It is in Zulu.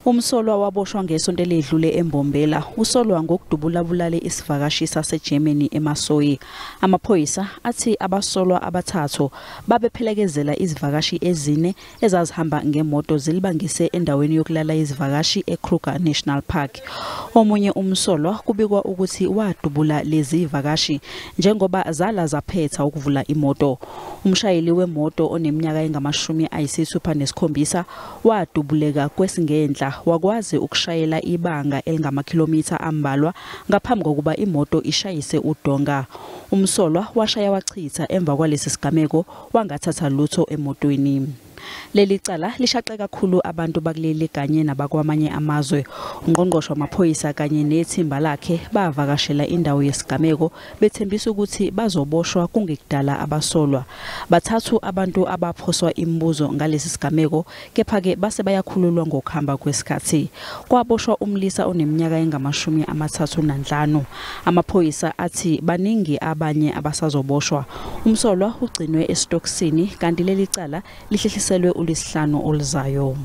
Umsolwa waboshwa ngesonto eledlule eMbombela usolwa ngokudubula-bulale isivakashi saseGermany eMasoyi. Amaphoyisa athi abasolwa abathathu babephelekezela izivakashi ezine ezazihamba ngemoto zilibangise endaweni yokulala izivakashi eKruger National Park. Omunye umsolwa kubikwa ukuthi wadubula lezi ivakashi njengoba zala zaphetha ukuvula imoto. Umshayeli wemoto oneminyaka engama-67 wadubuleka kwesingendla wakwazi ukushayela ibanga elingama-kilometers ambalwa ngaphambi kokuba imoto ishayise udonga. Umsolwa washaya wachitha emva kwalesi sigameko wangathatha lutho emotweni. Leli cala lishaqe kakhulu abantu bakuleli kanye nabakwamanye amazwe. Ungqongqoshe wamaphoyisa kanye nethimba lakhe bavakashela indawo yesigameko bethembisa ukuthi bazoboshwa kungekudala abasolwa. Bathathu abantu abaphoswa imibuzo ngalesi sigameko kepha ke base bayakhululwa ngokuhamba kwesikhathi. Kwaboshwa umlisa oneminyaka engama-35. Amaphoyisa athi baningi abanye abasazoboshwa. Umsolwa ugcinwe esitokisini kanti leli cala lihlehliselwe uLwesihlanu olizayo.